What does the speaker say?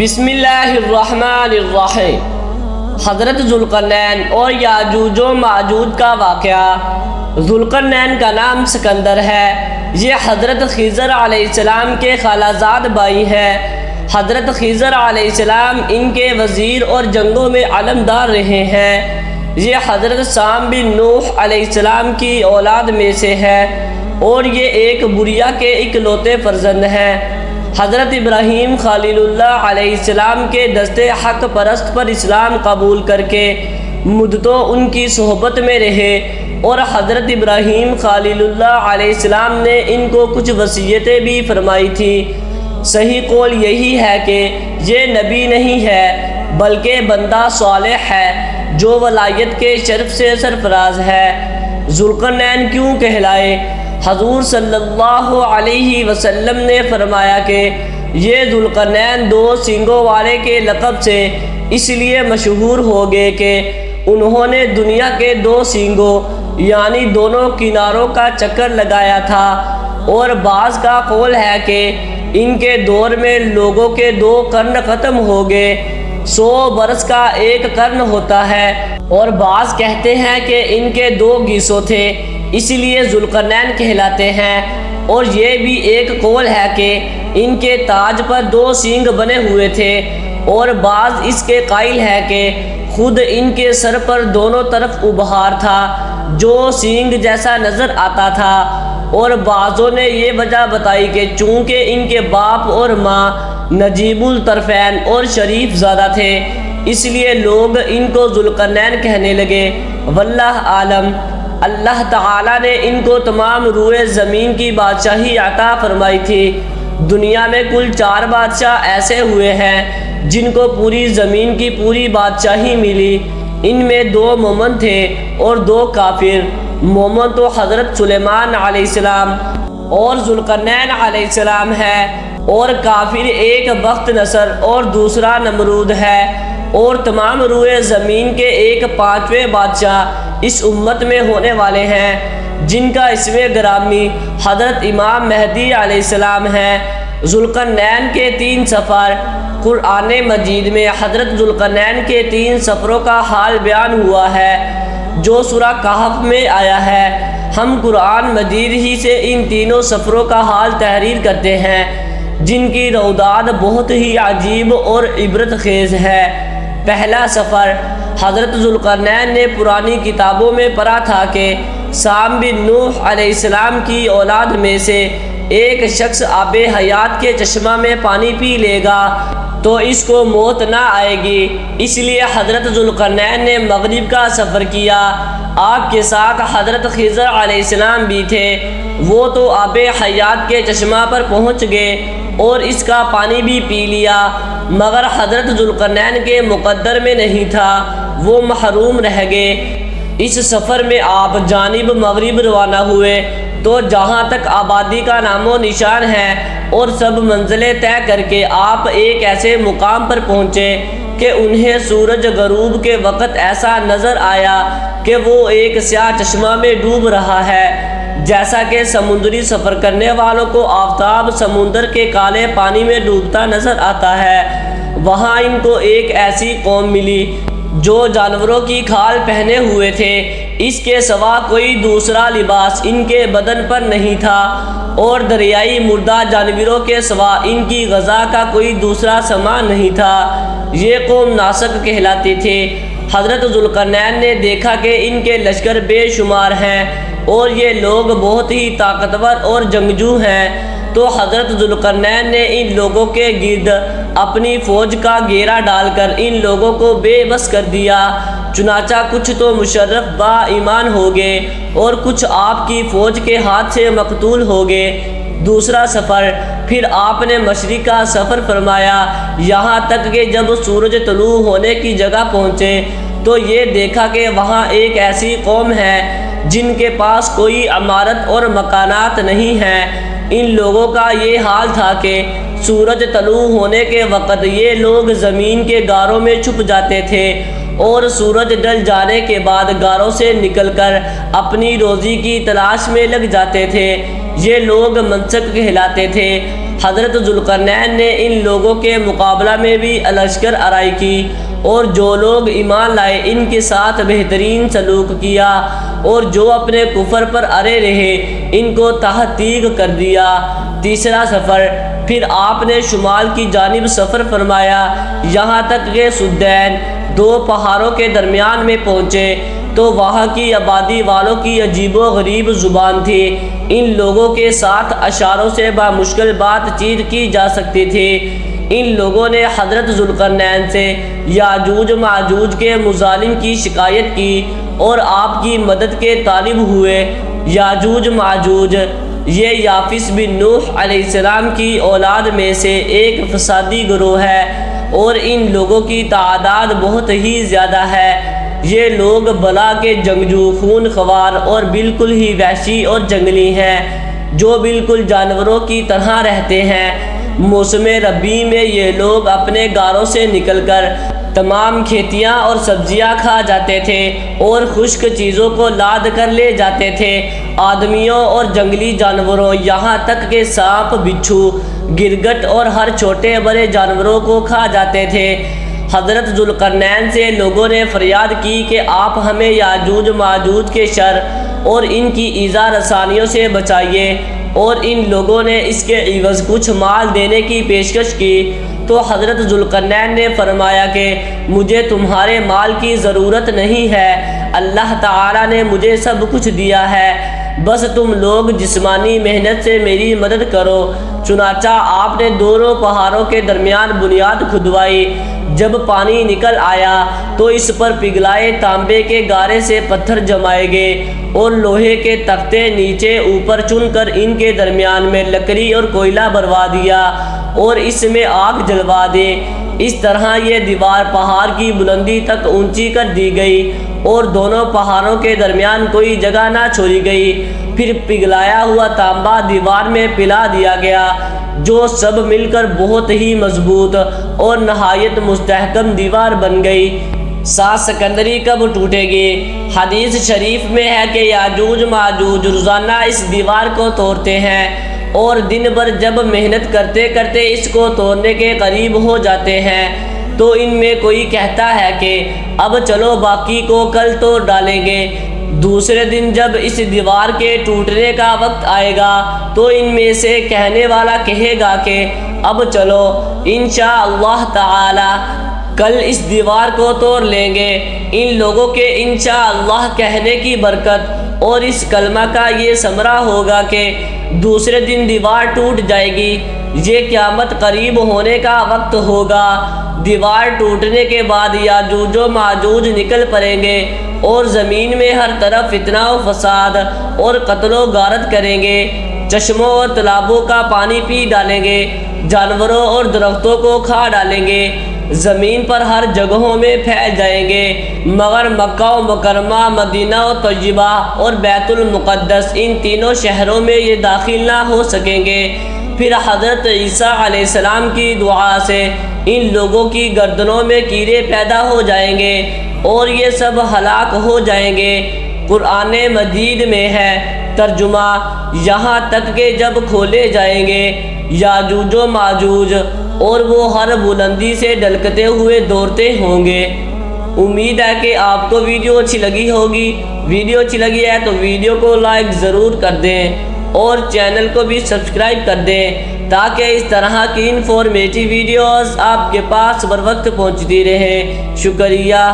بسم اللہ الرحمن الرحیم۔ حضرت ذوالقرنین اور یاجوج و ماجوج کا واقعہ۔ ذوالقرنین کا نام سکندر ہے۔ یہ حضرت خضر علیہ السلام کے خالہ زاد بھائی ہیں۔ حضرت خضر علیہ السلام ان کے وزیر اور جنگوں میں علمدار رہے ہیں۔ یہ حضرت سام بن نوح علیہ السلام کی اولاد میں سے ہے اور یہ ایک بریہ کے اکلوتے فرزند ہیں۔ حضرت ابراہیم خلیل اللہ علیہ السلام کے دستے حق پرست پر اسلام قبول کر کے مدتوں ان کی صحبت میں رہے اور حضرت ابراہیم خلیل اللہ علیہ السلام نے ان کو کچھ وصیتیں بھی فرمائی تھی۔ صحیح قول یہی ہے کہ یہ نبی نہیں ہے بلکہ بندہ صالح ہے جو ولایت کے شرف سے سرفراز ہے۔ ذوالقرنین کیوں کہلائے؟ حضور صلی اللہ علیہ وسلم نے فرمایا کہ یہ ذوالقرنین دو سینگوں والے کے لقب سے اس لیے مشہور ہو گئے کہ انہوں نے دنیا کے دو سینگوں یعنی دونوں کناروں کا چکر لگایا تھا، اور بعض کا قول ہے کہ ان کے دور میں لوگوں کے دو قرن ختم ہو گئے۔ 100 برس کا ایک قرن ہوتا ہے، اور بعض کہتے ہیں کہ ان کے دو گیسو تھے اس لیے ذوالقرنین کہلاتے ہیں، اور یہ بھی ایک قول ہے کہ ان کے تاج پر دو سینگ بنے ہوئے تھے، اور بعض اس کے قائل ہے کہ خود ان کے سر پر دونوں طرف ابہار تھا جو سینگ جیسا نظر آتا تھا، اور بعضوں نے یہ وجہ بتائی کہ چونکہ ان کے باپ اور ماں نجیب الطرفین اور شریف زادہ تھے اس لیے لوگ ان کو ذوالقرنین کہنے لگے۔ واللہ عالم۔ اللہ تعالیٰ نے ان کو تمام روئے زمین کی بادشاہی عطا فرمائی تھی۔ دنیا میں کل 4 بادشاہ ایسے ہوئے ہیں جن کو پوری زمین کی پوری بادشاہی ملی۔ ان میں 2 مومن تھے اور 2 کافر۔ مومن تو حضرت سلیمان علیہ السلام اور ذوالقرنین علیہ السلام ہے، اور کافر ایک بخت نصر اور دوسرا نمرود ہے، اور تمام روئے زمین کے ایک 5ویں بادشاہ اس امت میں ہونے والے ہیں جن کا اسم گرامی حضرت امام مہدی علیہ السلام ہے۔ ذوالقرنین کے 3 سفر۔ قرآن مجید میں حضرت ذوالقرنین کے 3 سفروں کا حال بیان ہوا ہے جو سورہ کہف میں آیا ہے۔ ہم قرآن مجید ہی سے ان تینوں سفروں کا حال تحریر کرتے ہیں جن کی روداد بہت ہی عجیب اور عبرت خیز ہے۔ پہلا سفر۔ حضرت ذوالقرنین نے پرانی کتابوں میں پڑھا تھا کہ سام بن نوح علیہ السلام کی اولاد میں سے ایک شخص آب حیات کے چشمہ میں پانی پی لے گا تو اس کو موت نہ آئے گی، اس لیے حضرت ذوالقرنین نے مغرب کا سفر کیا۔ آپ کے ساتھ حضرت خضر علیہ السلام بھی تھے۔ وہ تو آب حیات کے چشمہ پر پہنچ گئے اور اس کا پانی بھی پی لیا، مگر حضرت ذوالقرنین کے مقدر میں نہیں تھا، وہ محروم رہ گئے۔ اس سفر میں آپ جانب مغرب روانہ ہوئے تو جہاں تک آبادی کا نام و نشان ہے اور سب منزلیں طے کر کے آپ ایک ایسے مقام پر پہنچے کہ انہیں سورج غروب کے وقت ایسا نظر آیا کہ وہ ایک سیاہ چشمہ میں ڈوب رہا ہے، جیسا کہ سمندری سفر کرنے والوں کو آفتاب سمندر کے کالے پانی میں ڈوبتا نظر آتا ہے۔ وہاں ان کو ایک ایسی قوم ملی جو جانوروں کی کھال پہنے ہوئے تھے، اس کے سوا کوئی دوسرا لباس ان کے بدن پر نہیں تھا، اور دریائی مردہ جانوروں کے سوا ان کی غذا کا کوئی دوسرا سامان نہیں تھا۔ یہ قوم ناسک کہلاتی تھی۔ حضرت ذوالقرنین نے دیکھا کہ ان کے لشکر بے شمار ہیں اور یہ لوگ بہت ہی طاقتور اور جنگجو ہیں، تو حضرت ذوالقرنین نے ان لوگوں کے گرد اپنی فوج کا گھیرا ڈال کر ان لوگوں کو بے بس کر دیا۔ چنانچہ کچھ تو مشرف با ایمان ہو گئے اور کچھ آپ کی فوج کے ہاتھ سے مقتول ہو گئے۔ دوسرا سفر۔ پھر آپ نے مشرق کا سفر فرمایا یہاں تک کہ جب سورج طلوع ہونے کی جگہ پہنچے تو یہ دیکھا کہ وہاں ایک ایسی قوم ہے جن کے پاس کوئی عمارت اور مکانات نہیں ہیں۔ ان لوگوں کا یہ حال تھا کہ سورج طلوع ہونے کے وقت یہ لوگ زمین کے غاروں میں چھپ جاتے تھے اور سورج ڈل جانے کے بعد غاروں سے نکل کر اپنی روزی کی تلاش میں لگ جاتے تھے۔ یہ لوگ منسک کہلاتے تھے۔ حضرت ذوالقرنین نے ان لوگوں کے مقابلہ میں بھی لشکر آرائی کی، اور جو لوگ ایمان لائے ان کے ساتھ بہترین سلوک کیا، اور جو اپنے کفر پر اڑے رہے ان کو تحقیق کر دیا۔ تیسرا سفر، پھر آپ نے شمال کی جانب سفر فرمایا، یہاں تک کہ سدین، دو پہاڑوں کے درمیان میں پہنچے تو وہاں کی آبادی والوں کی عجیب و غریب زبان تھی۔ ان لوگوں کے ساتھ اشاروں سے بامشکل بات چیت کی جا سکتی تھی۔ ان لوگوں نے حضرت ذوالقرنین سے یاجوج ماجوج کے مظالم کی شکایت کی اور آپ کی مدد کے طالب ہوئے۔ یاجوج ماجوج یہ یافس بن نوح علیہ السلام کی اولاد میں سے ایک فسادی گروہ ہے، اور ان لوگوں کی تعداد بہت ہی زیادہ ہے۔ یہ لوگ بلا کے جنگجو، خون خوار اور بالکل ہی وحشی اور جنگلی ہیں، جو بالکل جانوروں کی طرح رہتے ہیں۔ موسم ربیع میں یہ لوگ اپنے گاروں سے نکل کر تمام کھیتیاں اور سبزیاں کھا جاتے تھے اور خشک چیزوں کو لاد کر لے جاتے تھے۔ آدمیوں اور جنگلی جانوروں، یہاں تک کہ سانپ، بچھو، گرگٹ اور ہر چھوٹے بڑے جانوروں کو کھا جاتے تھے۔ حضرت ذوالقرنین سے لوگوں نے فریاد کی کہ آپ ہمیں یاجوج ماجوج کے شر اور ان کی ایذا رسانیوں سے بچائیے، اور ان لوگوں نے اس کے عوض کچھ مال دینے کی پیشکش کی۔ تو حضرت ذوالقرنین نے فرمایا کہ مجھے تمہارے مال کی ضرورت نہیں ہے، اللہ تعالیٰ نے مجھے سب کچھ دیا ہے، بس تم لوگ جسمانی محنت سے میری مدد کرو۔ چنانچہ آپ نے دونوں پہاڑوں کے درمیان بنیاد کھدوائی۔ جب پانی نکل آیا تو اس پر پگھلائے تانبے کے گارے سے پتھر جمائے گئے، اور لوہے کے تختے نیچے اوپر چن کر ان کے درمیان میں لکڑی اور کوئلہ بھروا دیا اور اس میں آگ جلوا دی۔ اس طرح یہ دیوار پہاڑ کی بلندی تک اونچی کر دی گئی، اور دونوں پہاڑوں کے درمیان کوئی جگہ نہ چھوڑی گئی۔ پھر پگھلایا ہوا تانبا دیوار میں پلا دیا گیا، جو سب مل کر بہت ہی مضبوط اور نہایت مستحکم دیوار بن گئی۔ سات سکندری کب ٹوٹے گی؟ حدیث شریف میں ہے کہ یاجوج ماجوج روزانہ اس دیوار کو توڑتے ہیں، اور دن بھر جب محنت کرتے کرتے اس کو توڑنے کے قریب ہو جاتے ہیں تو ان میں کوئی کہتا ہے کہ اب چلو باقی کو کل توڑ ڈالیں گے۔ دوسرے دن جب اس دیوار کے ٹوٹنے کا وقت آئے گا تو ان میں سے کہنے والا کہے گا کہ اب چلو انشاءاللہ تعالی کل اس دیوار کو توڑ لیں گے۔ ان لوگوں کے انشاءاللہ کہنے کی برکت اور اس کلمہ کا یہ ثمرہ ہوگا کہ دوسرے دن دیوار ٹوٹ جائے گی۔ یہ قیامت قریب ہونے کا وقت ہوگا۔ دیوار ٹوٹنے کے بعد یاجوج و ماجوج نکل پڑیں گے اور زمین میں ہر طرف فتنہ و فساد اور قتل و غارت کریں گے، چشموں اور تالابوں کا پانی پی ڈالیں گے، جانوروں اور درختوں کو کھا ڈالیں گے، زمین پر ہر جگہوں میں پھیل جائیں گے، مگر مکہ و مکرمہ، مدینہ و طیبہ اور بیت المقدس، ان تینوں شہروں میں یہ داخل نہ ہو سکیں گے۔ پھر حضرت عیسیٰ علیہ السلام کی دعا سے ان لوگوں کی گردنوں میں کیڑے پیدا ہو جائیں گے اور یہ سب ہلاک ہو جائیں گے۔ قرآن مجید میں ہے ترجمہ، یہاں تک کہ جب کھولے جائیں گے یاجوج و ماجوج اور وہ ہر بلندی سے ڈھلکتے ہوئے دوڑتے ہوں گے۔ امید ہے کہ آپ کو ویڈیو اچھی لگی ہوگی۔ ویڈیو اچھی لگی ہے تو ویڈیو کو لائک ضرور کر دیں اور چینل کو بھی سبسکرائب کر دیں تاکہ اس طرح کی انفارمیٹیو ویڈیوز آپ کے پاس بر وقت پہنچتی رہیں۔ شکریہ۔